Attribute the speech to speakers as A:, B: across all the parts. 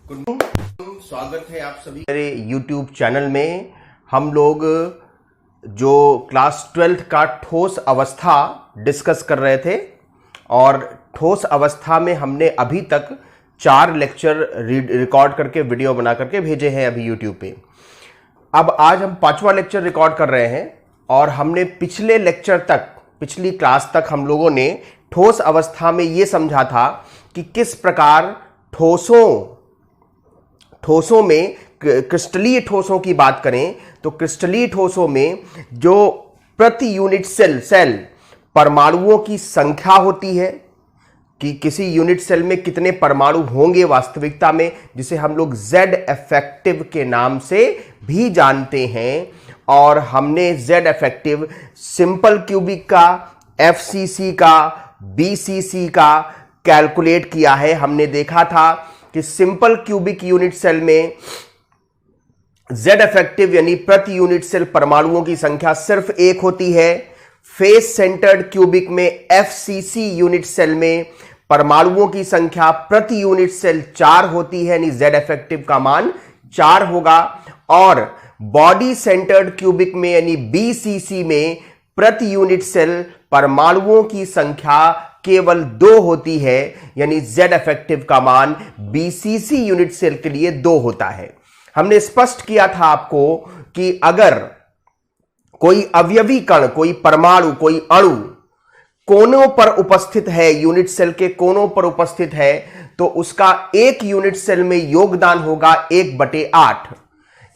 A: स्वागत है आप सभी मेरे YouTube चैनल में। हम लोग जो क्लास 12th का ठोस अवस्था डिस्कस कर रहे थे और ठोस अवस्था में हमने अभी तक 4 लेक्चर रिकॉर्ड करके वीडियो बना करके भेजे हैं अभी YouTube पे। अब आज हम 5वां लेक्चर रिकॉर्ड कर रहे हैं और हमने पिछले लेक्चर तक, पिछली क्लास तक हम लोगों ने ठोस अवस्था में ये समझा था कि किस प्रकार ठोसों में, क्रिस्टलीय ठोसों की बात करें तो क्रिस्टलीय ठोसों में जो प्रति यूनिट सेल परमाणुओं की संख्या होती है कि किसी यूनिट सेल में कितने परमाणु होंगे वास्तविकता में, जिसे हम लोग Z इफेक्टिव के नाम से भी जानते हैं। और हमने Z इफेक्टिव सिंपल क्यूबिक का, FCC का, BCC का कैलकुलेट किया है। हमने देखा था कि सिंपल क्यूबिक यूनिट सेल में Z इफेक्टिव यानी प्रति यूनिट सेल परमाणुओं की संख्या सिर्फ 1 होती है। फेस सेंटर्ड क्यूबिक में FCC यूनिट सेल में परमाणुओं की संख्या प्रति यूनिट सेल 4 होती है, यानी Z इफेक्टिव का मान 4 होगा। और बॉडी सेंटर्ड क्यूबिक में यानी BCC में प्रति यूनिट सेल परमाणुओं की संख्या केवल 2 होती है, यानी Z इफेक्टिव का मान BCC यूनिट सेल के लिए 2 होता है। हमने स्पष्ट किया था आपको कि अगर कोई अवयवी कण, कोई परमाणु, कोई अणु कोनों पर उपस्थित है, यूनिट सेल के कोनों पर उपस्थित है, तो उसका एक यूनिट सेल में योगदान होगा 1/8।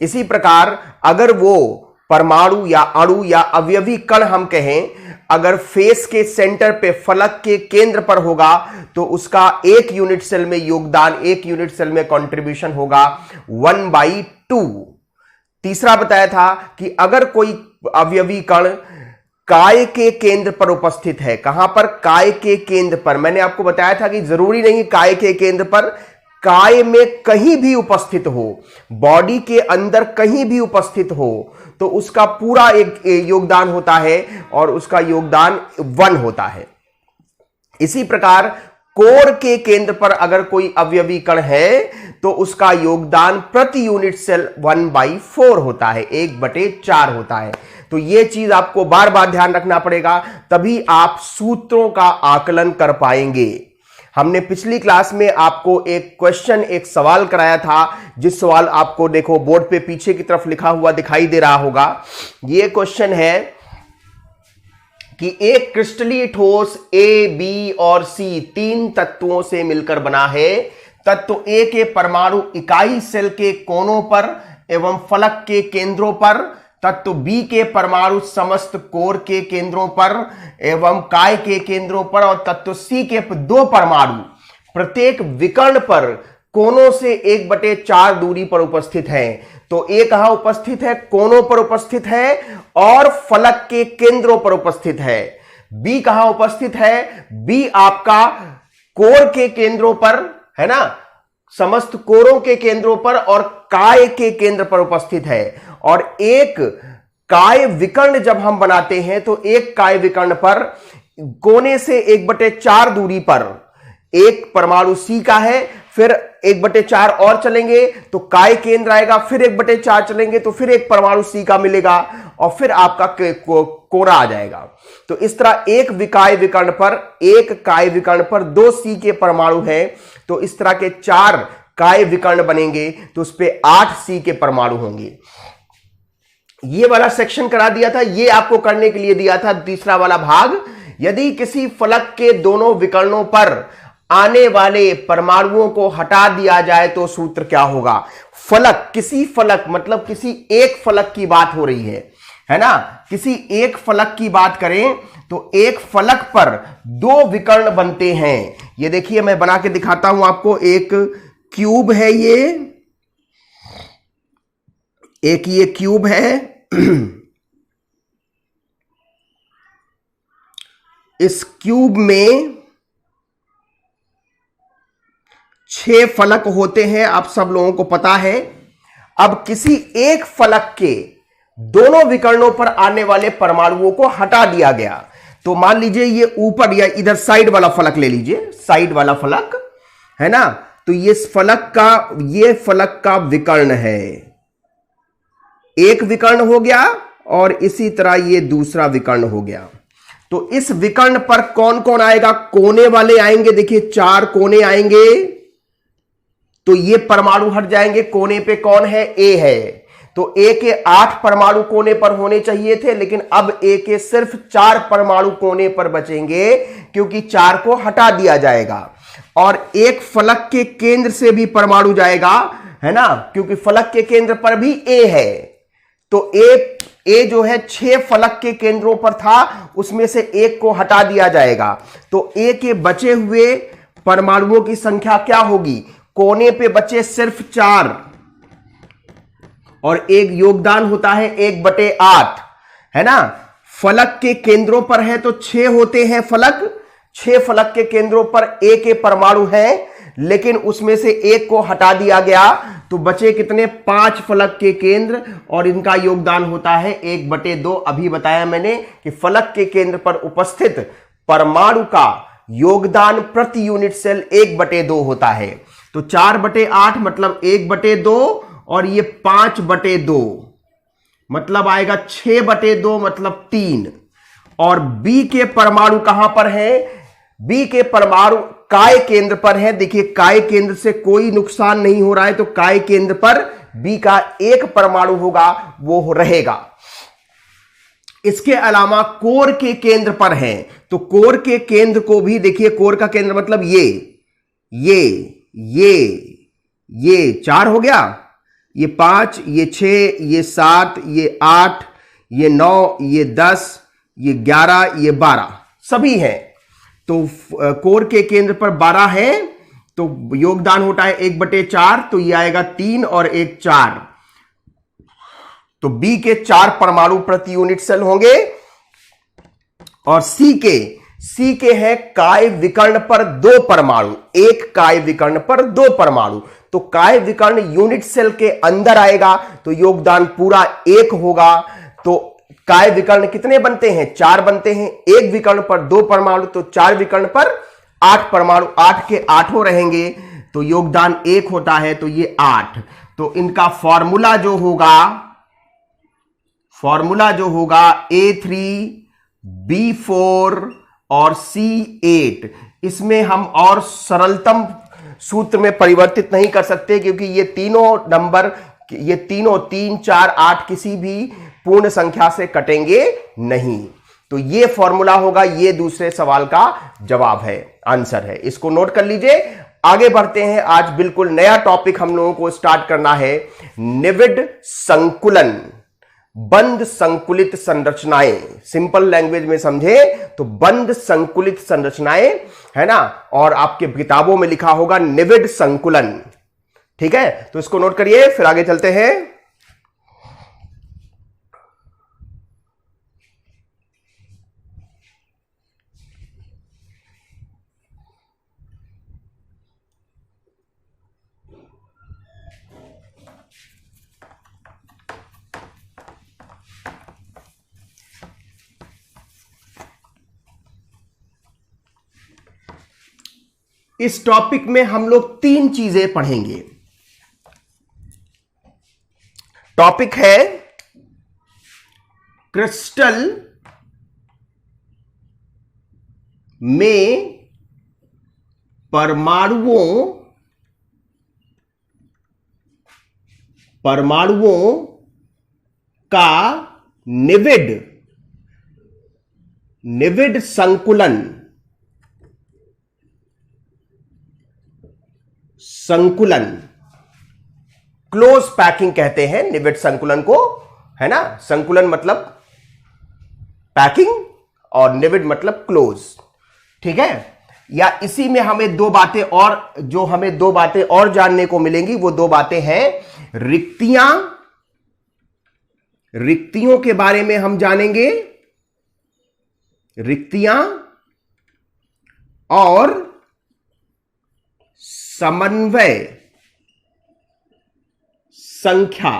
A: इसी प्रकार अगर वो परमाणु या अणु या अवयवी कण हम कहें, अगर फेस के सेंटर पे, फलक के केंद्र पर होगा, तो उसका एक यूनिट सेल में योगदान, एक यूनिट सेल में कंट्रीब्यूशन होगा 1/2। तीसरा बताया था कि अगर कोई अवयवी कण काय के केंद्र पर उपस्थित है, कहां पर? काय के केंद्र पर। मैंने आपको बताया था कि जरूरी नहीं काय के केंद्र पर, काय में कहीं भी उपस्थित हो, बॉडी के अंदर कहीं भी उपस्थित हो, तो उसका पूरा एक योगदान होता है और उसका योगदान 1 होता है। इसी प्रकार कोर के केंद्र पर अगर कोई अवयवी कण है तो उसका योगदान प्रति यूनिट सेल 1/4 होता है, 1/4 होता है। तो यह चीज आपको बार बार ध्यान रखना पड़ेगा, तभी आप सूत्रों का आकलन कर पाएंगे। हमने पिछली क्लास में आपको एक क्वेश्चन, एक सवाल कराया था, जिस सवाल आपको देखो बोर्ड पे पीछे की तरफ लिखा हुआ दिखाई दे रहा होगा। यह क्वेश्चन है कि एक क्रिस्टलीय ठोस A, B और C 3 तत्वों से मिलकर बना है। तत्व A के परमाणु इकाई सेल के कोनों पर एवं फलक के केंद्रों पर, तत्व B के परमाणु समस्त कोर के केंद्रों पर एवं काय के केंद्रों पर, और तत्व C के 2 परमाणु प्रत्येक विकर्ण पर कोनों से 1/4 दूरी पर उपस्थित हैं। तो A कहां उपस्थित है? कोनों पर उपस्थित है और फलक के केंद्रों पर उपस्थित है। B कहां उपस्थित है? B आपका कोर के केंद्रों पर है ना, समस्त कोरों के केंद्रों पर और काय के केंद्र पर उपस्थित है। और एक काय विकर्ण जब हम बनाते हैं तो एक काय विकर्ण पर कोने से 1/4 दूरी पर एक परमाणु C का है, फिर 1/4 और चलेंगे तो काय केंद्र आएगा, फिर 1/4 चलेंगे तो फिर एक परमाणु C का मिलेगा और फिर आपका कोना आ जाएगा। तो इस तरह एक काय विकर्ण पर 2 C के परमाणु हैं, तो इस तरह के 4 काय विकर्ण बनेंगे, तो उस पे 8 C के परमाणु होंगे। ये वाला सेक्शन करा दिया था, ये आपको करने के लिए दिया था तीसरा वाला भाग। यदि किसी फलक के दोनों विकर्णों पर आने वाले परमाणुओं को हटा दिया जाए तो सूत्र क्या होगा? फलक, किसी फलक मतलब किसी एक फलक की बात हो रही है ना, किसी एक फलक की बात करें तो एक फलक पर 2 विकर्ण बनते हैं। ये देखिए मैं बना के दिखाता हूं आपको। एक क्यूब है, ये क्यूब है। इस क्यूब में 6 फलक होते हैं, आप सब लोगों को पता है। अब किसी एक फलक के दोनों विकर्णों पर आने वाले परमाणुओं को हटा दिया गया, तो मान लीजिए ये ऊपर या इधर साइड वाला फलक ले लीजिए, साइड वाला फलक है ना, तो ये फलक का विकर्ण है, एक विकर्ण हो गया और इसी तरह ये दूसरा विकर्ण हो गया। तो इस विकर्ण पर कौन कौन आएगा? कोने वाले आएंगे, देखिए 4 कोने आएंगे, तो ये परमाणु हट जाएंगे। कोने पे कौन है? ए है। तो ए के 8 परमाणु कोने पर होने चाहिए थे, लेकिन अब ए के सिर्फ 4 परमाणु कोने पर बचेंगे, क्योंकि 4 को हटा दिया जाएगा। और एक फलक के केंद्र से भी परमाणु जाएगा, है ना, क्योंकि फलक के केंद्र पर भी ए है। तो ए जो है 6 फलक के केंद्रों पर था, उसमें से एक को हटा दिया जाएगा। तो ए के बचे हुए परमाणुओं की संख्या क्या होगी? कोने पे बचे सिर्फ 4 और एक योगदान होता है 1/8, है ना। फलक के केंद्रों पर है तो 6 होते हैं फलक, 6 फलक के केंद्रों पर ए के परमाणु हैं, लेकिन उसमें से एक को हटा दिया गया, तो बचे कितने? 5 फलक के केंद्र, और इनका योगदान होता है 1/2। अभी बताया मैंने कि फलक के केंद्र पर उपस्थित परमाणु का योगदान प्रति यूनिट सेल 1/2 होता है। तो 4/8 मतलब 1/2, और ये 5/2 मतलब आएगा 6/2 मतलब 3। और बी के परमाणु कहां पर है? बी के परमाणु काय केंद्र पर है। देखिए काय केंद्र से कोई नुकसान नहीं हो रहा है, तो काय केंद्र पर बी का एक परमाणु होगा, वो रहेगा। इसके अलावा कोर के केंद्र पर है, तो कोर के केंद्र को भी देखिए, कोर का केंद्र मतलब ये 4 हो गया, ये 5, ये 6, ये 7, ये 8, ये 9, ये 10, ये 11, ये 12 सभी हैं। तो कोर के केंद्र पर 12 है, तो योगदान होता है 1/4, तो ये आएगा 3 और 1 4। तो बी के 4 परमाणु प्रति यूनिट सेल होंगे। और सी के है काय विकर्ण पर 2 परमाणु, एक काय विकर्ण पर 2 परमाणु। तो काय विकर्ण यूनिट सेल के अंदर आएगा, तो योगदान पूरा 1 होगा। तो काय विकर्ण कितने बनते हैं? 4 बनते हैं। एक विकर्ण पर 2 परमाणु, तो 4 विकर्ण पर 8 परमाणु, 8 के 8 रहेंगे, तो योगदान 1 होता है, तो ये 8। तो इनका फॉर्मूला जो होगा A3B4 और C8। इसमें हम और सरलतम सूत्र में परिवर्तित नहीं कर सकते, क्योंकि ये तीनों नंबर, ये तीनों 3 4 8 किसी भी पूर्ण संख्या से कटेंगे नहीं। तो ये फॉर्मूला होगा, ये दूसरे सवाल का जवाब है, आंसर है। इसको नोट कर लीजिए। आगे बढ़ते हैं। आज बिल्कुल नया टॉपिक हम लोगों को स्टार्ट करना है, निविड संकुलन, बंद संकुलित संरचनाएं। सिंपल लैंग्वेज में समझे तो बंद संकुलित संरचनाएं, है ना, और आपके किताबों में लिखा होगा निविड संकुलन। ठीक है, तो इसको नोट करिए, फिर आगे चलते हैं। इस टॉपिक में हम लोग 3 चीजें पढ़ेंगे। टॉपिक है क्रिस्टल में परमाणुओं का निविड संकुलन, क्लोज पैकिंग कहते हैं निविड संकुलन को, है ना। संकुलन मतलब पैकिंग और निविड मतलब क्लोज। ठीक है, या इसी में हमें 2 बातें और, जो हमें 2 बातें और जानने को मिलेंगी, वो 2 बातें हैं रिक्तियों के बारे में हम जानेंगे, रिक्तियां, और समन्वय संख्या।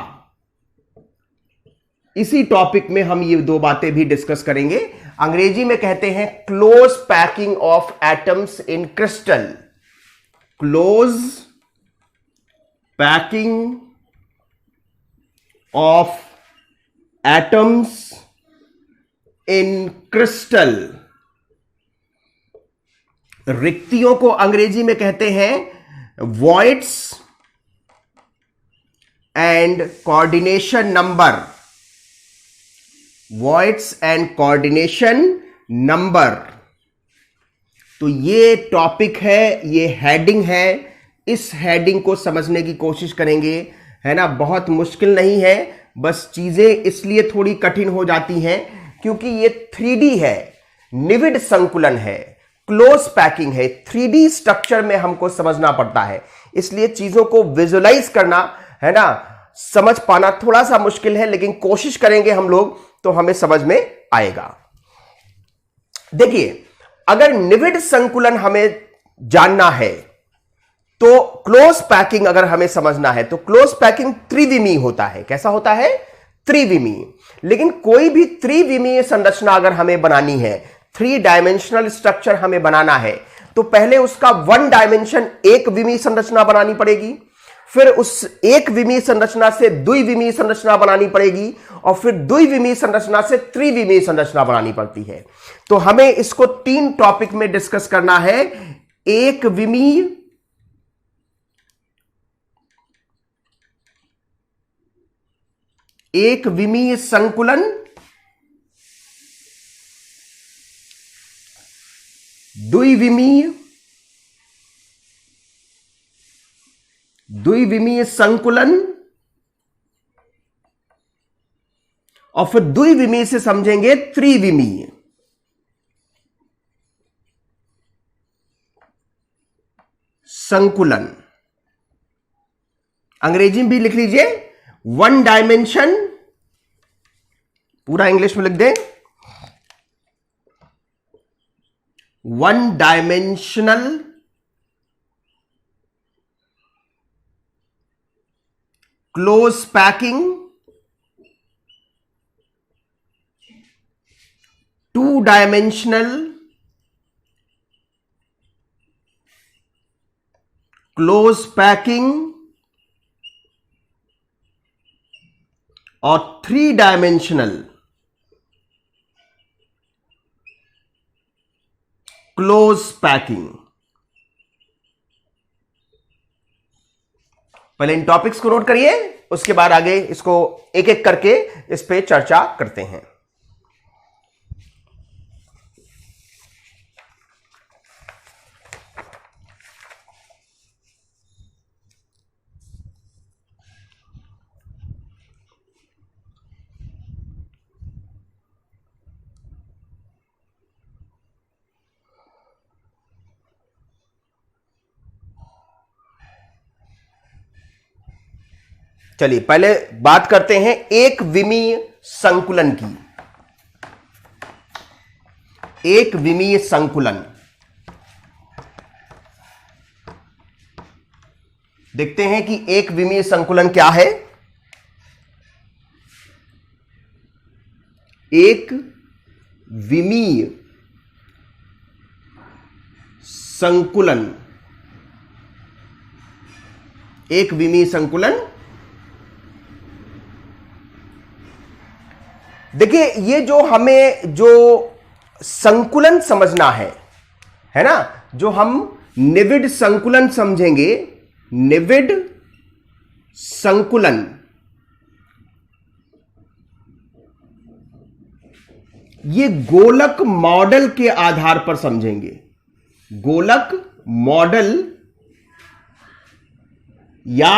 A: इसी टॉपिक में हम ये 2 बातें भी डिस्कस करेंगे। अंग्रेजी में कहते हैं close packing of atoms in crystal, close packing of atoms in crystal. रिक्तियों को अंग्रेजी में कहते हैं voids and coordination number. Voids and coordination number. तो ये टॉपिक है, ये हेडिंग है। इस हेडिंग को समझने की कोशिश करेंगे, है ना। बहुत मुश्किल नहीं है, बस चीजें इसलिए थोड़ी कठिन हो जाती हैं क्योंकि ये 3D है, निविड संकुलन है, क्लोज पैकिंग है। 3D स्ट्रक्चर में हमको समझना पड़ता है, इसलिए चीजों को विजुअलाइज करना, है ना, समझ पाना थोड़ा सा मुश्किल है, लेकिन कोशिश करेंगे हम लोग तो हमें समझ में आएगा। देखिए, अगर निविड संकुलन हमें जानना है तो क्लोज पैकिंग अगर हमें समझना है तो क्लोज पैकिंग त्रिविमीय होता है। कैसा होता है? त्रिविमीय। लेकिन कोई भी त्रिविमीय संरचना अगर हमें बनानी है, 3 डायमेंशनल स्ट्रक्चर हमें बनाना है, तो पहले उसका 1 डायमेंशन एक विमीय संरचना बनानी पड़ेगी, फिर उस एक विमीय संरचना से द्विविमीय संरचना बनानी पड़ेगी, और फिर द्विविमीय संरचना से त्रिविमीय संरचना बनानी पड़ती है। तो हमें इसको 3 टॉपिक में डिस्कस करना है। एक विमीय, एक विमीय संकुलन, द्विविमीय, द्विविमीय संकुलन, और फिर द्विविमीय से समझेंगे त्रिविमीय। संकुलन अंग्रेजी में भी लिख लीजिए, 1 डायमेंशन, पूरा इंग्लिश में लिख दें, 1 dimensional close packing, 2 dimensional close packing, और 3 डायमेंशनल क्लोज पैकिंग। पहले इन टॉपिक्स को नोट करिए, उसके बाद आगे इसको एक एक करके इस पे चर्चा करते हैं। चलिए पहले बात करते हैं एक विमीय संकुलन की। एक विमीय संकुलन देखते हैं कि एक विमीय संकुलन क्या है। एक विमीय संकुलन, एक विमीय संकुलन। देखिए, ये जो हमें जो संकुलन समझना है ना, जो हम निविड संकुलन समझेंगे, निविड संकुलन, ये गोलक मॉडल के आधार पर समझेंगे। गोलक मॉडल या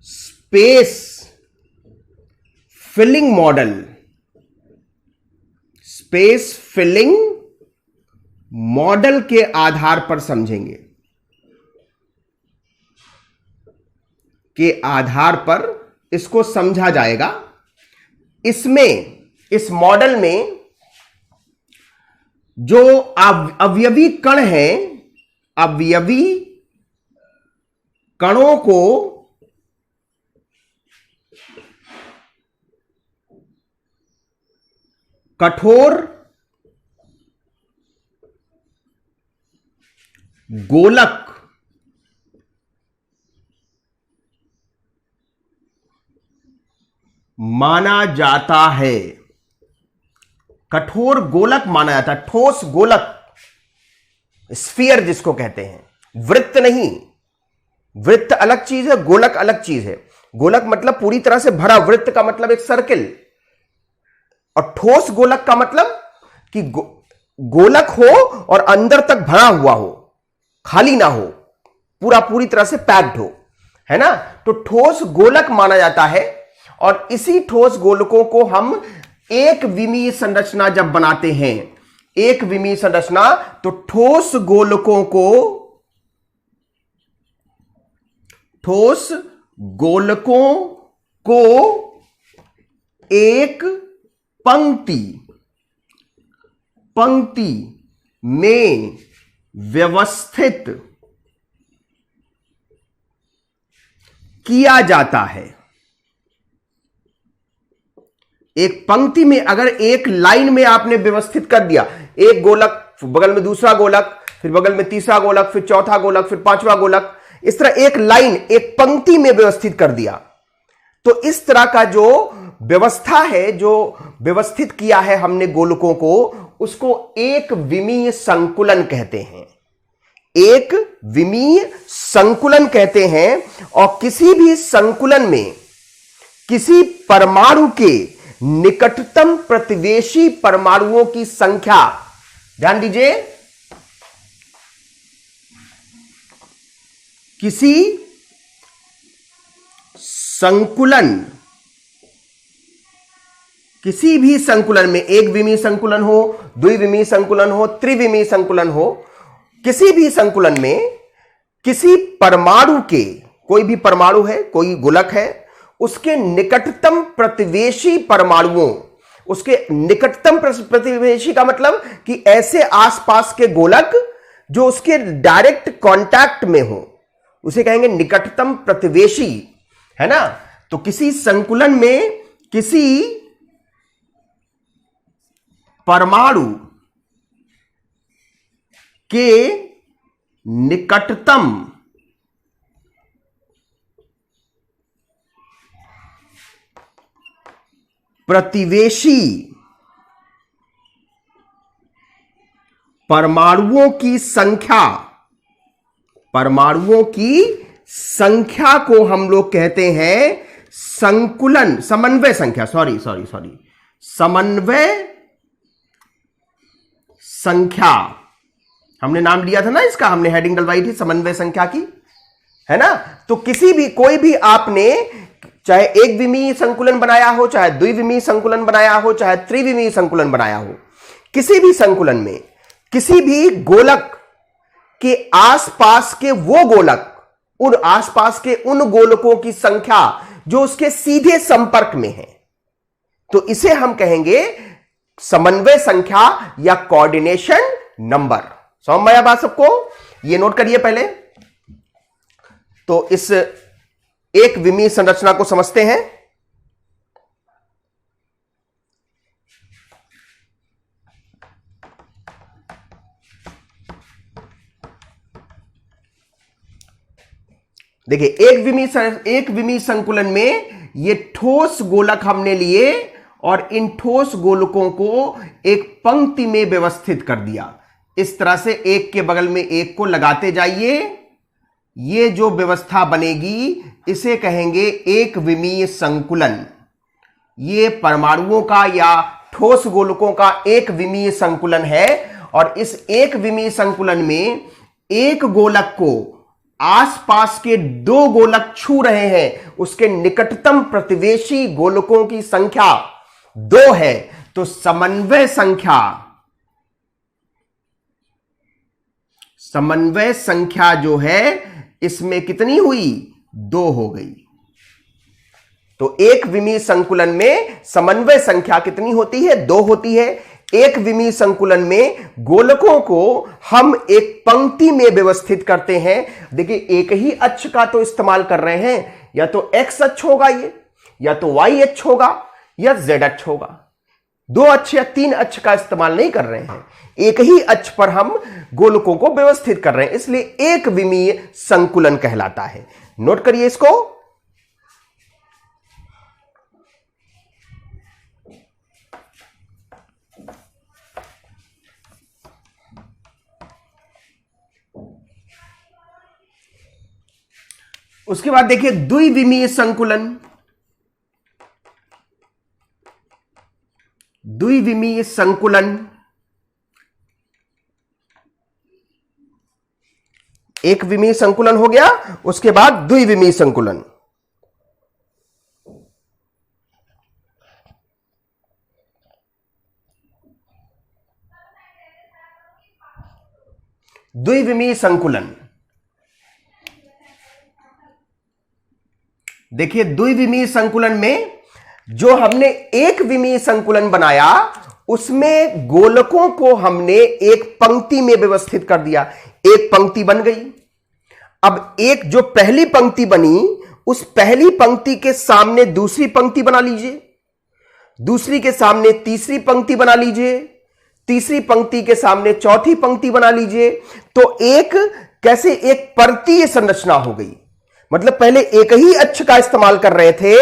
A: space filling model, space filling model के आधार पर समझेंगे, के आधार पर इसको समझा जाएगा। इसमें, इस मॉडल में जो अवयवी कण हैं, अवयवी कणों को कठोर गोलक माना जाता है। कठोर गोलक माना जाता है, ठोस गोलक, स्फीयर जिसको कहते हैं, वृत्त नहीं। वृत्त अलग चीज है, गोलक अलग चीज है। गोलक मतलब पूरी तरह से भरा, वृत्त का मतलब एक सर्किल, और ठोस गोलक का मतलब कि गोलक हो और अंदर तक भरा हुआ हो, खाली ना हो, पूरी तरह से पैक्ड हो, है ना। तो ठोस गोलक माना जाता है। और इसी ठोस गोलकों को हम एक विमीय संरचना जब बनाते हैं, एक विमीय संरचना, तो ठोस गोलकों को एक पंक्ति में व्यवस्थित किया जाता है। एक पंक्ति में, अगर एक लाइन में आपने व्यवस्थित कर दिया, एक गोलक, बगल में दूसरा गोलक, फिर बगल में तीसरा गोलक, फिर चौथा गोलक, फिर पांचवा गोलक, इस तरह एक लाइन, एक पंक्ति में व्यवस्थित कर दिया, तो इस तरह का जो व्यवस्था है, जो व्यवस्थित किया है हमने गोलकों को, उसको एक विमीय संकुलन कहते हैं। एक विमीय संकुलन कहते हैं। और किसी भी संकुलन में किसी परमाणु के निकटतम प्रतिवेशी परमाणुओं की संख्या, ध्यान दीजिए, किसी संकुलन, किसी भी संकुलन में, एक विमीय संकुलन हो, द्विविमीय संकुलन हो, त्रिविमीय संकुलन हो, किसी भी संकुलन में किसी परमाणु के, कोई भी परमाणु है, कोई गोलक है, उसके निकटतम प्रतिवेशी परमाणुओं, उसके निकटतम प्रतिवेशी का मतलब कि ऐसे आसपास के गोलक जो उसके डायरेक्ट कांटेक्ट में हो, उसे कहेंगे निकटतम प्रतिवेशी, है ना। तो किसी संकुलन में किसी परमाणु के निकटतम प्रतिवेशी परमाणुओं की संख्या को हम लोग कहते हैं समन्वय संख्या। हमने नाम लिया था ना इसका, हमने हेडिंग डलवाई थी समन्वय संख्या की, है ना। तो किसी भी, कोई भी आपने चाहे एक विमीय संकुलन बनाया हो, चाहे द्विविमीय संकुलन बनाया हो, चाहे त्रिविमीय संकुलन बनाया हो, किसी भी संकुलन में किसी भी गोलक के आसपास के वो गोलक, उन आसपास के उन गोलकों की संख्या जो उसके सीधे संपर्क में है, तो इसे हम कहेंगे समन्वय संख्या या कोऑर्डिनेशन नंबर। समझ में आया बात सबको? ये नोट करिए पहले। तो इस एक विमीय संरचना को समझते हैं। देखिए, एक विमीय संकुलन में ये ठोस गोलक हमने लिए और इन ठोस गोलकों को एक पंक्ति में व्यवस्थित कर दिया। इस तरह से एक के बगल में एक को लगाते जाइए, ये जो व्यवस्था बनेगी इसे कहेंगे एक विमीय संकुलन। ये परमाणुओं का या ठोस गोलकों का एक विमीय संकुलन है। और इस एक विमीय संकुलन में एक गोलक को आसपास के दो गोलक छू रहे हैं, उसके निकटतम प्रतिवेशी गोलकों की संख्या 2 है, तो समन्वय संख्या जो है इसमें कितनी हुई? 2 हो गई। तो एक विमीय संकुलन में समन्वय संख्या कितनी होती है? 2 होती है। एक विमीय संकुलन में गोलकों को हम एक पंक्ति में व्यवस्थित करते हैं। देखिए, एक ही अक्ष का तो इस्तेमाल कर रहे हैं, या तो एक्स अक्ष होगा ये, या तो वाई अक्ष होगा, या जेड अक्ष होगा। 2 अक्ष या 3 अक्ष का इस्तेमाल नहीं कर रहे हैं, एक ही अक्ष पर हम गोलकों को व्यवस्थित कर रहे हैं, इसलिए एक विमीय संकुलन कहलाता है। नोट करिए इसको। उसके बाद देखिए द्विविमीय संकुलन। द्विविमीय संकुलन, एक विमीय संकुलन हो गया, उसके बाद द्विविमीय संकुलन। द्विविमीय संकुलन, देखिए द्विविमीय संकुलन में जो हमने एक विमीय संकुलन बनाया उसमें गोलकों को हमने एक पंक्ति में व्यवस्थित कर दिया। एक पंक्ति बन गई। अब एक जो पहली पंक्ति बनी उस पहली पंक्ति के सामने दूसरी पंक्ति बना लीजिए, दूसरी के सामने तीसरी पंक्ति बना लीजिए, तीसरी पंक्ति के सामने चौथी पंक्ति बना लीजिए। तो एक कैसे एक परतीय संरचना हो गई। मतलब पहले एक ही अक्ष का इस्तेमाल कर रहे थे,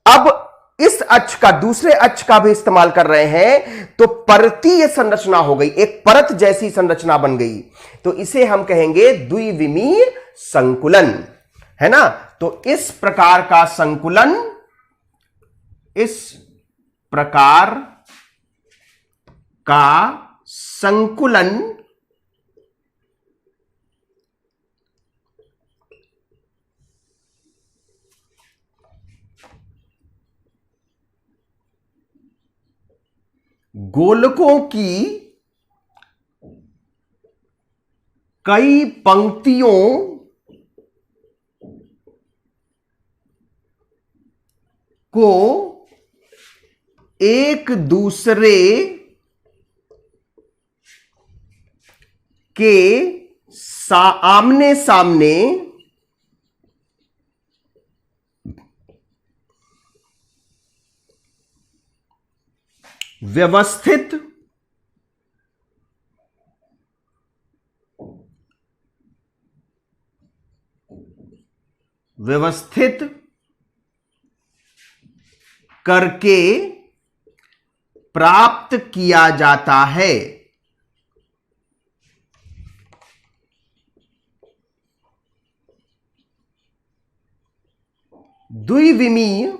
A: अब इस अक्ष का दूसरे अक्ष का भी इस्तेमाल कर रहे हैं, तो परतीय संरचना हो गई, एक परत जैसी संरचना बन गई। तो इसे हम कहेंगे द्विविमीय संकुलन, है ना। तो इस प्रकार का संकुलन, इस प्रकार का संकुलन गोलकों की कई पंक्तियों को एक दूसरे के आमने सामने व्यवस्थित करके प्राप्त किया जाता है। द्विविमीय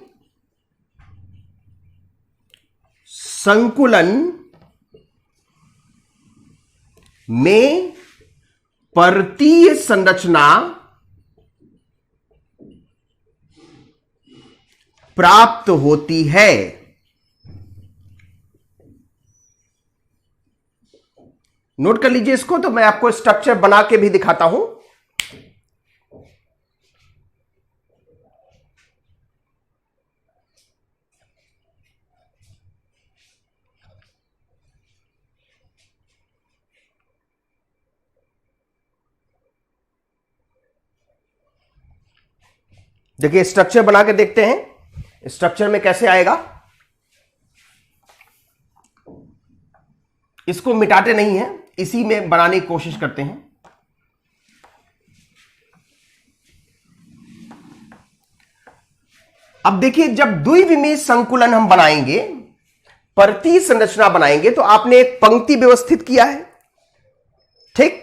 A: संकुलन में परतीय संरचना प्राप्त होती है। नोट कर लीजिए इसको, तो मैं आपको स्ट्रक्चर बना के भी दिखाता हूं। देखिए स्ट्रक्चर बना के देखते हैं स्ट्रक्चर में कैसे आएगा। इसको मिटाते नहीं है, इसी में बनाने की कोशिश करते हैं। अब देखिए जब द्विविमीय संकुलन हम बनाएंगे, परतीय संरचना बनाएंगे, तो आपने एक पंक्ति व्यवस्थित किया है, ठीक।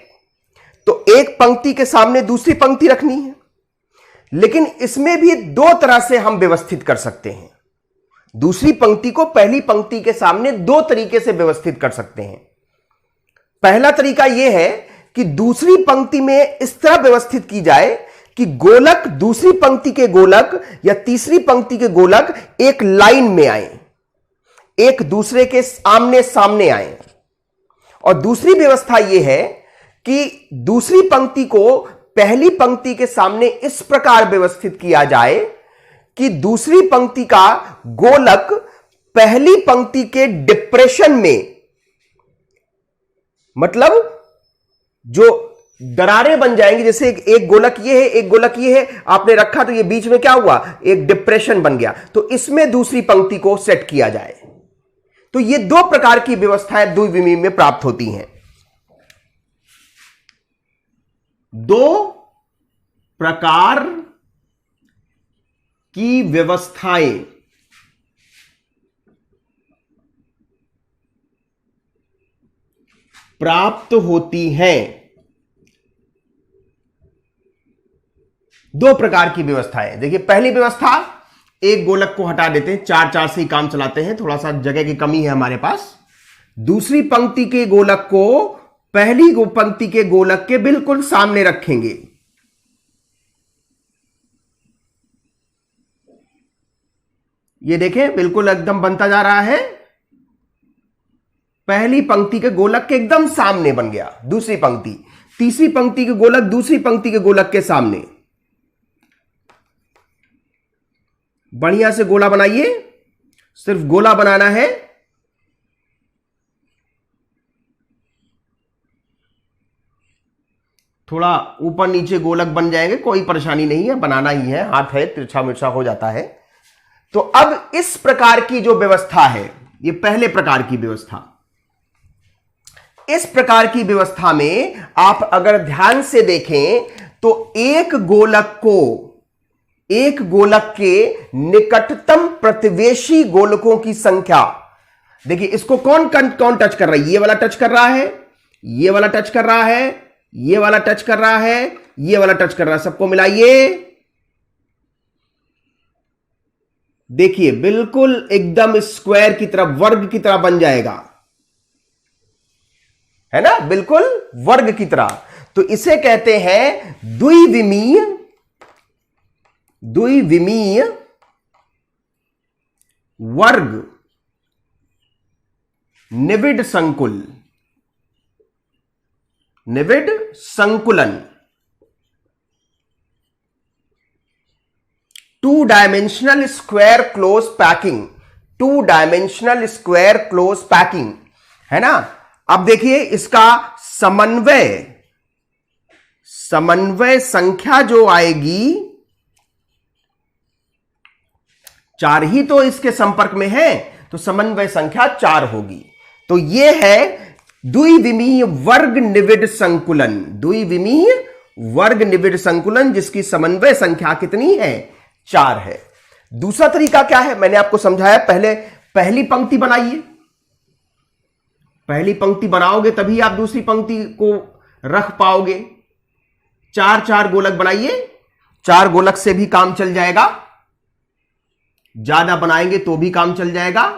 A: तो एक पंक्ति के सामने दूसरी पंक्ति रखनी है, लेकिन इसमें भी दो तरह से हम व्यवस्थित कर सकते हैं। दूसरी पंक्ति को पहली पंक्ति के सामने दो तरीके से व्यवस्थित कर सकते हैं। पहला तरीका यह है कि दूसरी पंक्ति में इस तरह व्यवस्थित की जाए कि गोलक दूसरी पंक्ति के गोलक या तीसरी पंक्ति के गोलक एक लाइन में आए, एक दूसरे के आमने सामने आए। और दूसरी व्यवस्था यह है कि दूसरी पंक्ति को पहली पंक्ति के सामने इस प्रकार व्यवस्थित किया जाए कि दूसरी पंक्ति का गोलक पहली पंक्ति के डिप्रेशन में, मतलब जो दरारें बन जाएंगी, जैसे एक गोलक ये है, एक गोलक ये है, आपने रखा तो ये बीच में क्या हुआ, एक डिप्रेशन बन गया, तो इसमें दूसरी पंक्ति को सेट किया जाए। तो ये दो प्रकार की व्यवस्थाएं द्विविमीय में प्राप्त होती हैं। दो प्रकार की व्यवस्थाएं प्राप्त होती हैं दो प्रकार की व्यवस्थाएं। देखिए पहली व्यवस्था, एक गोलक को हटा देते हैं, 4-4 से ही काम चलाते हैं, थोड़ा सा जगह की कमी है हमारे पास। दूसरी पंक्ति के गोलक को पहली पंक्ति के गोलक के बिल्कुल सामने रखेंगे। ये देखें बिल्कुल एकदम बनता जा रहा है, पहली पंक्ति के गोलक के एकदम सामने बन गया। दूसरी पंक्ति, तीसरी पंक्ति के गोलक दूसरी पंक्ति के गोलक के सामने। बढ़िया से गोला बनाइए, सिर्फ गोला बनाना है। थोड़ा ऊपर नीचे गोलक बन जाएंगे, कोई परेशानी नहीं है, बनाना ही है, हाथ है तिरछा मिर्छा हो जाता है। तो अब इस प्रकार की जो व्यवस्था है, ये पहले प्रकार की व्यवस्था। इस प्रकार की व्यवस्था में आप अगर ध्यान से देखें तो एक गोलक के निकटतम प्रतिवेशी गोलकों की संख्या, देखिए इसको कौन टच कर रहा है, ये वाला टच कर रहा है, ये वाला टच कर रहा है, ये वाला टच कर रहा है, ये वाला टच कर रहा है, सबको मिलाइए। देखिए बिल्कुल एकदम स्क्वायर की तरह, वर्ग की तरह बन जाएगा, है ना, बिल्कुल वर्ग की तरह। तो इसे कहते हैं द्विविमीय वर्ग निविड संकुलन। Two dimensional square close packing, two dimensional square close packing, है ना। अब देखिए इसका समन्वय संख्या जो आएगी, 4 ही तो इसके संपर्क में है, तो समन्वय संख्या 4 होगी। तो यह है द्विविमीय वर्ग निविड संकुलन, द्विविमीय वर्ग निविड संकुलन, जिसकी समन्वय संख्या कितनी है, 4 है। दूसरा तरीका क्या है, मैंने आपको समझाया, पहले पहली पंक्ति बनाइए, पहली पंक्ति बनाओगे तभी आप दूसरी पंक्ति को रख पाओगे। 4-4 गोलक बनाइए, 4 गोलक से भी काम चल जाएगा, ज्यादा बनाएंगे तो भी काम चल जाएगा।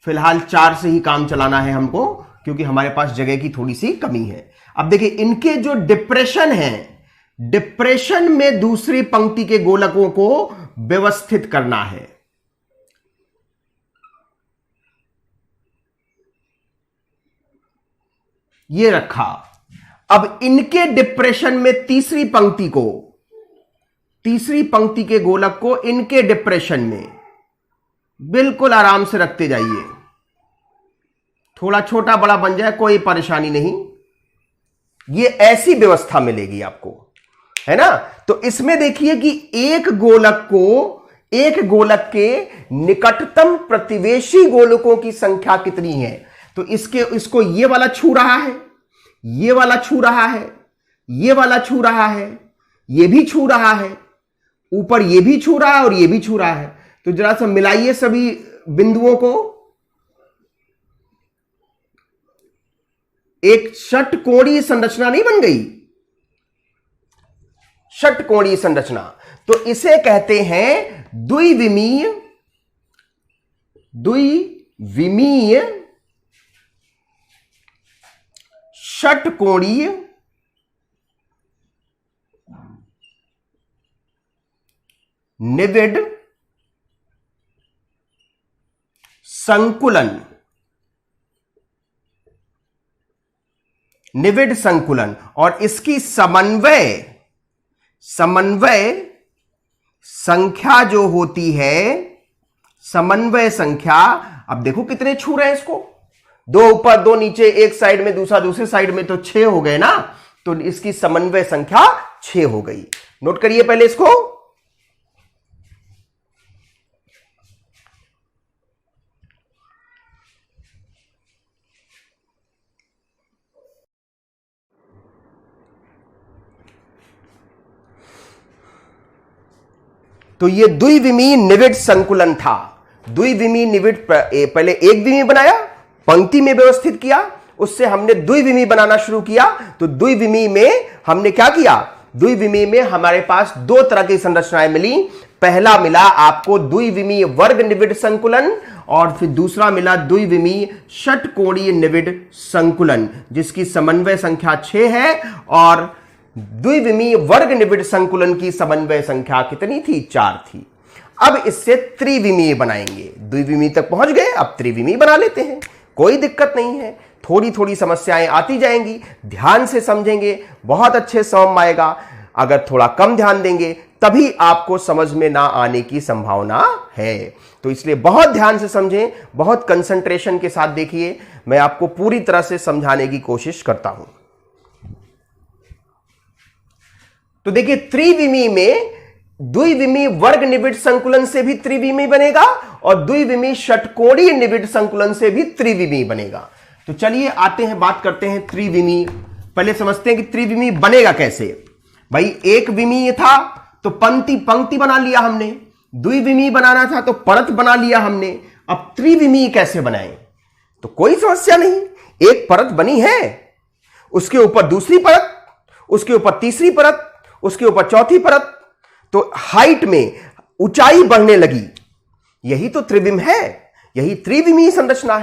A: फिलहाल 4 से ही काम चलाना है हमको, क्योंकि हमारे पास जगह की थोड़ी सी कमी है। अब देखिए इनके जो डिप्रेशन है, डिप्रेशन में दूसरी पंक्ति के गोलकों को व्यवस्थित करना है। ये रखा। अब इनके डिप्रेशन में तीसरी पंक्ति के गोलक को इनके डिप्रेशन में बिल्कुल आराम से रखते जाइए, थोड़ा छोटा बड़ा बन जाए कोई परेशानी नहीं, ये ऐसी व्यवस्था मिलेगी आपको, है ना। तो इसमें देखिए कि एक गोलक के निकटतम प्रतिवेशी गोलकों की संख्या कितनी है। तो इसको ये वाला छू रहा है, ये वाला छू रहा है, ये वाला छू रहा है, ये भी छू रहा है, ऊपर ये भी छू रहा है और ये भी छू रहा है। तो जरा सा मिलाइए सभी बिंदुओं को, एक षटकोणीय संरचना नहीं बन गई, षटकोणीय संरचना। तो इसे कहते हैं द्विविमीय षटकोणीय निविड संकुलन, निविड संकुलन। और इसकी समन्वय संख्या जो होती है, समन्वय संख्या, अब देखो कितने छू रहे हैं इसको, 2 ऊपर 2 नीचे, एक साइड में दूसरा दूसरे साइड में, तो 6 हो गए ना। तो इसकी समन्वय संख्या 6 हो गई। नोट करिए पहले इसको। तो ये द्विविमीय निविड संकुलन था। द्विविमीय निविड, पहले एक विमीय बनाया, पंक्ति में व्यवस्थित किया, उससे हमने द्विविमीय बनाना शुरू किया। तो द्विविमीय में हमने क्या किया, द्विविमीय में हमारे पास दो तरह की संरचनाएं मिली। पहला मिला आपको द्विविमीय वर्ग निविड संकुलन और फिर दूसरा मिला द्विविमीय षटकोणीय निविड संकुलन, जिसकी समन्वय संख्या 6 है और द्विविमीय वर्ग निविड संकुलन की समन्वय संख्या कितनी थी? 4 थी। अब इससे त्रिविमीय बनाएंगे। द्विविमीय तक पहुंच गए, अब त्रिविमीय बना लेते हैं, कोई दिक्कत नहीं है। थोड़ी थोड़ी समस्याएं आती जाएंगी, ध्यान से समझेंगे, बहुत अच्छे समझ आएगा। अगर थोड़ा कम ध्यान देंगे तभी आपको समझ में ना आने की संभावना है। तो इसलिए बहुत ध्यान से समझें, बहुत कंसंट्रेशन के साथ देखिए, मैं आपको पूरी तरह से समझाने की कोशिश करता हूं। तो देखिए, त्रिविमीय में द्विविमीय वर्ग निविड संकुलन से भी त्रिविमीय बनेगा और द्विविमीय षटकोणीय निविड संकुलन से भी त्रिविमीय बनेगा। तो चलिए आते हैं, बात करते हैं त्रिविमीय। पहले समझते हैं कि त्रिविमीय बनेगा कैसे। भाई एक विमीय था तो पंक्ति पंक्ति बना लिया हमने, द्विविमीय बनाना था तो परत बना लिया हमने। अब त्रिविमीय कैसे बनाएं? तो कोई समस्या नहीं, एक परत बनी है, उसके ऊपर दूसरी परत, उसके ऊपर तीसरी परत, उसके ऊपर चौथी परत, तो हाइट में ऊंचाई बढ़ने लगी। यही तो त्रिविम है, यही त्रिविमीय संरचना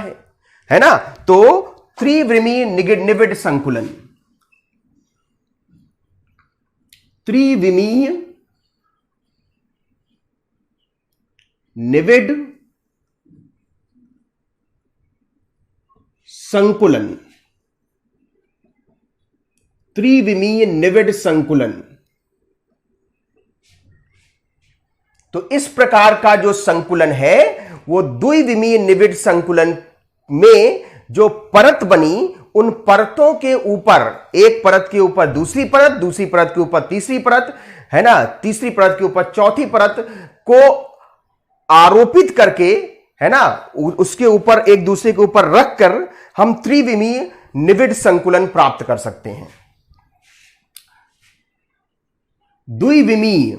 A: है ना। तो त्रिविमीय निविड संकुलन, त्रिविमीय निविड संकुलन, त्रिविमीय निविड संकुलन। तो इस प्रकार का जो संकुलन है वो द्विविमीय निविड संकुलन में जो परत बनी, उन परतों के ऊपर, एक परत के ऊपर दूसरी परत, दूसरी परत के ऊपर तीसरी परत, है ना, तीसरी परत के ऊपर चौथी परत को आरोपित करके, है ना, उसके ऊपर एक दूसरे के ऊपर रखकर हम त्रिविमीय निविड संकुलन प्राप्त कर सकते हैं। द्विविमीय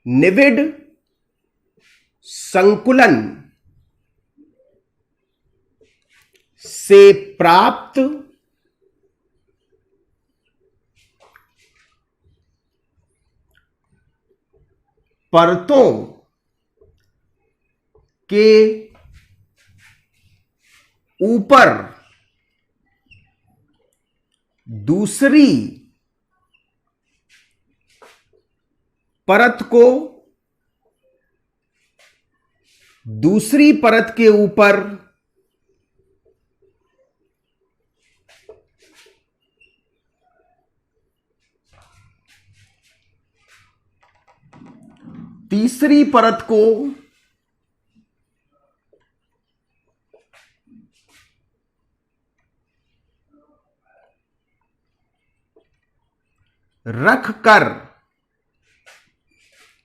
A: निविड संकुलन से प्राप्त परतों के ऊपर दूसरी परत को दूसरी परत के ऊपर तीसरी परत को रखकर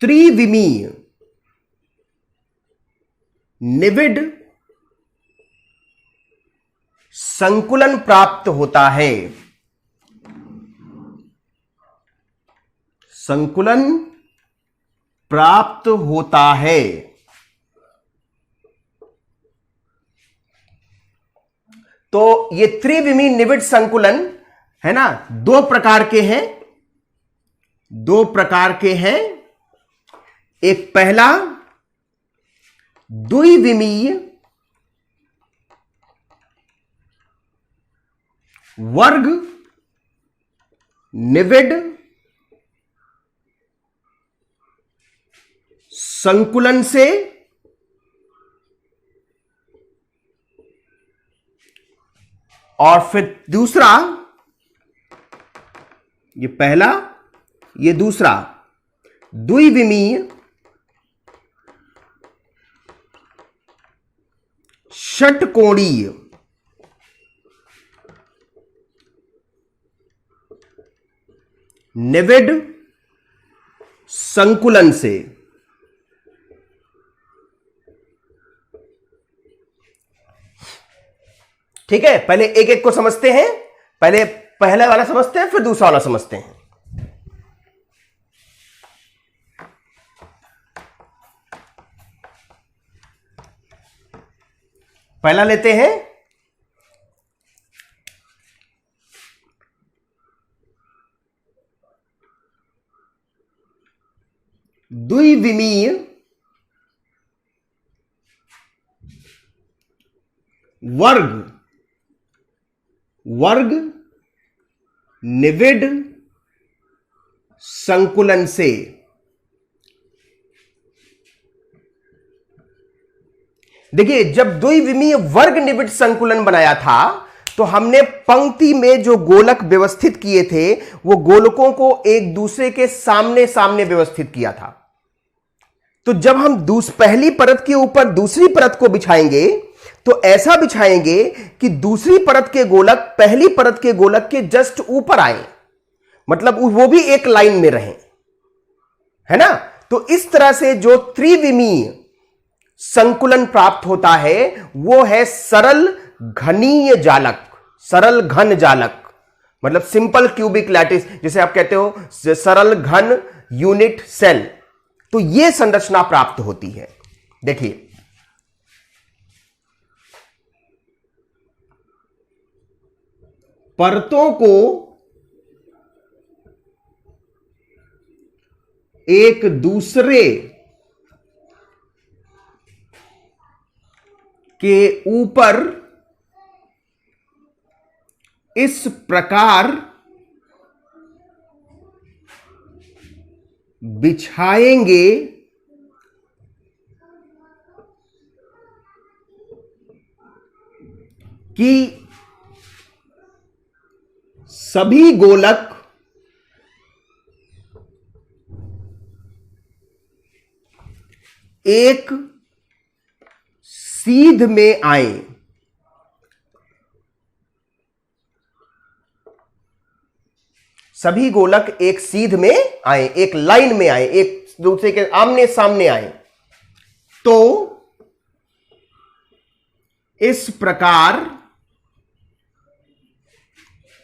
A: त्रिविमीय निविड संकुलन प्राप्त होता है। संकुलन प्राप्त होता है। तो ये त्रिविमीय निविड संकुलन है ना, दो प्रकार के हैं, दो प्रकार के हैं। एक पहला द्विविमीय वर्ग निविड संकुलन से और फिर दूसरा, ये पहला, ये दूसरा, द्विविमीय षटकोणीय निविड संकुलन से। ठीक है, पहले एक एक को समझते हैं। पहले पहला वाला समझते हैं, फिर दूसरा वाला समझते हैं। पहला लेते हैं द्विविमीय वर्ग निविड संकुलन से देखिए, जब द्विविमीय वर्ग निविड संकुलन बनाया था तो हमने पंक्ति में जो गोलक व्यवस्थित किए थे वो गोलकों को एक दूसरे के सामने सामने व्यवस्थित किया था। तो जब हम पहली परत के ऊपर दूसरी परत को बिछाएंगे तो ऐसा बिछाएंगे कि दूसरी परत के गोलक पहली परत के गोलक के जस्ट ऊपर आए, मतलब वो भी एक लाइन में रहें, है ना। तो इस तरह से जो त्रिविमीय संकुलन प्राप्त होता है वो है सरल घनीय जालक, सरल घन जालक, मतलब सिंपल क्यूबिक लैटिस, जिसे आप कहते हो सरल घन यूनिट सेल। तो यह संरचना प्राप्त होती है। देखिए, परतों को एक दूसरे के ऊपर इस प्रकार बिछाएंगे कि सभी गोलक एक सीध में आए। सभी गोलक एक सीध में आए, एक लाइन में आए, एक दूसरे के आमने सामने आए। तो इस प्रकार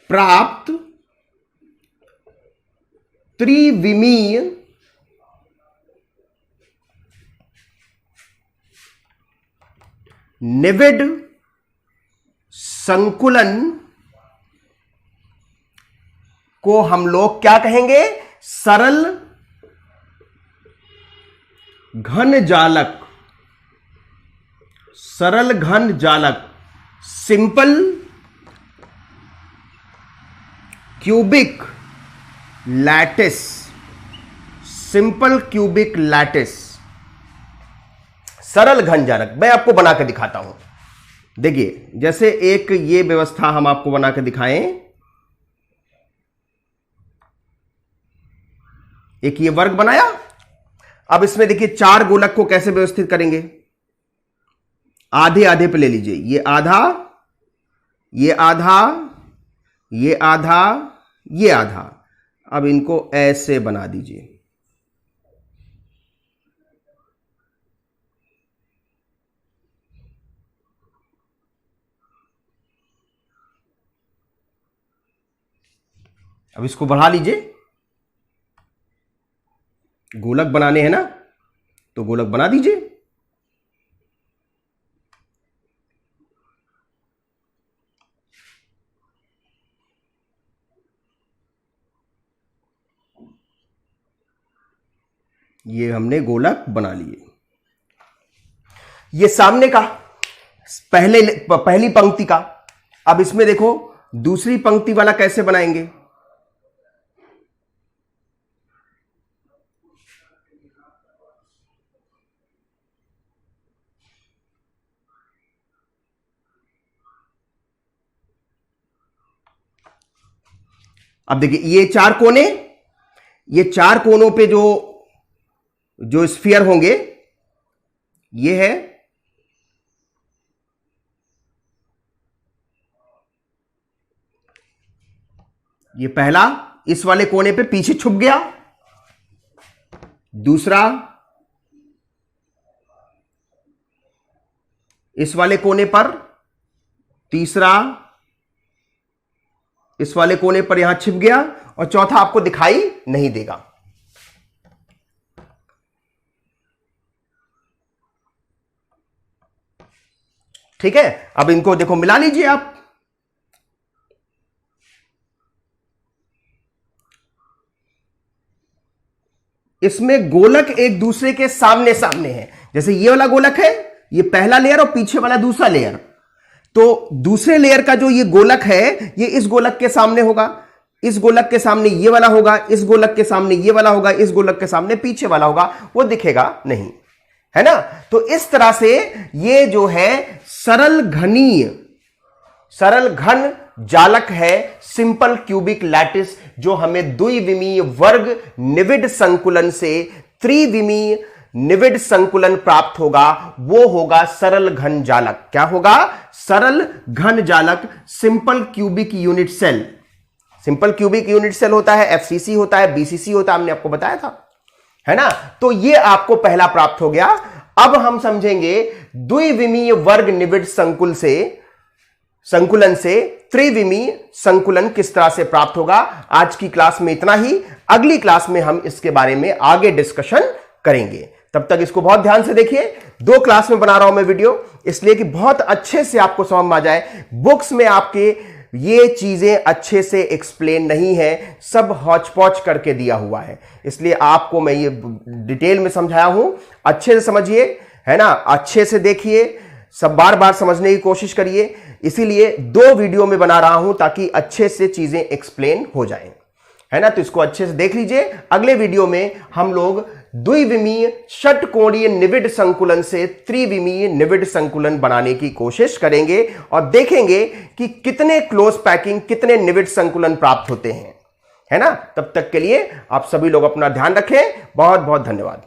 A: प्राप्त त्रिविमीय निविड संकुलन को हम लोग क्या कहेंगे? सरल घन जालक, सरल घन जालक, simple cubic lattice, simple cubic lattice, सरल घन जालक। मैं आपको बना के दिखाता हूं। देखिए, जैसे एक ये व्यवस्था हम आपको बना के दिखाएं, एक ये वर्ग बनाया। अब इसमें देखिए चार गोलक को कैसे व्यवस्थित करेंगे। आधे आधे पे ले लीजिए, ये आधा, ये आधा, ये आधा, ये आधा। अब इनको ऐसे बना दीजिए। अब इसको बढ़ा लीजिए। गोलक बनाने हैं ना, तो गोलक बना दीजिए। ये हमने गोलक बना लिए। ये सामने का पहली पंक्ति का। अब इसमें देखो दूसरी पंक्ति वाला कैसे बनाएंगे। अब देखिए ये चार कोने, ये चार कोनों पे जो स्फीयर होंगे, ये है ये पहला, इस वाले कोने पे पीछे छुप गया। दूसरा, इस वाले कोने पर। तीसरा, इस वाले कोने पर यहां छिप गया। और चौथा आपको दिखाई नहीं देगा। ठीक है, अब इनको देखो मिला लीजिए आप। इसमें गोलक एक दूसरे के सामने सामने है, जैसे ये वाला गोलक है, ये पहला लेयर और पीछे वाला दूसरा लेयर। तो दूसरे लेयर का जो ये गोलक है ये इस गोलक के सामने होगा, इस गोलक के सामने ये वाला होगा, इस गोलक के सामने ये वाला होगा, इस गोलक के सामने पीछे वाला होगा, वो दिखेगा नहीं, है ना। तो इस तरह से ये जो है सरल घन जालक है, सिंपल क्यूबिक लैटिस, जो हमें द्विविमीय वर्ग निविड संकुलन से त्रिविमीय निविड संकुलन प्राप्त होगा, वो होगा सरल घन जालक। क्या होगा? सरल घन जालक, simple cubic unit cell. Simple cubic unit cell होता है, एफसीसी होता है, बीसीसी होता है, हमने आपको बताया था, है ना। तो ये आपको पहला प्राप्त हो गया। अब हम समझेंगे द्विविमीय वर्ग निविड संकुलन से त्रिविमीय संकुलन किस तरह से प्राप्त होगा। आज की क्लास में इतना ही, अगली क्लास में हम इसके बारे में आगे डिस्कशन करेंगे। तब तक इसको बहुत ध्यान से देखिए। 2 क्लास में बना रहा हूं मैं वीडियो, इसलिए कि बहुत अच्छे से आपको समझ में आ जाए। बुक्स में आपके ये चीजें अच्छे से एक्सप्लेन नहीं है, सब हौच पौच करके दिया हुआ है, इसलिए आपको मैं ये डिटेल में समझाया हूं। अच्छे से समझिए, है ना, अच्छे से देखिए, सब बार बार समझने की कोशिश करिए। इसीलिए 2 वीडियो में बना रहा हूं ताकि अच्छे से चीजें एक्सप्लेन हो जाएं, है ना। तो इसको अच्छे से देख लीजिए। अगले वीडियो में हम लोग द्विविमीय षटकोणीय निविड संकुलन से त्रिविमीय निविड संकुलन बनाने की कोशिश करेंगे और देखेंगे कि कितने क्लोज पैकिंग, कितने निविड संकुलन प्राप्त होते हैं, है ना। तब तक के लिए आप सभी लोग अपना ध्यान रखें। बहुत बहुत धन्यवाद।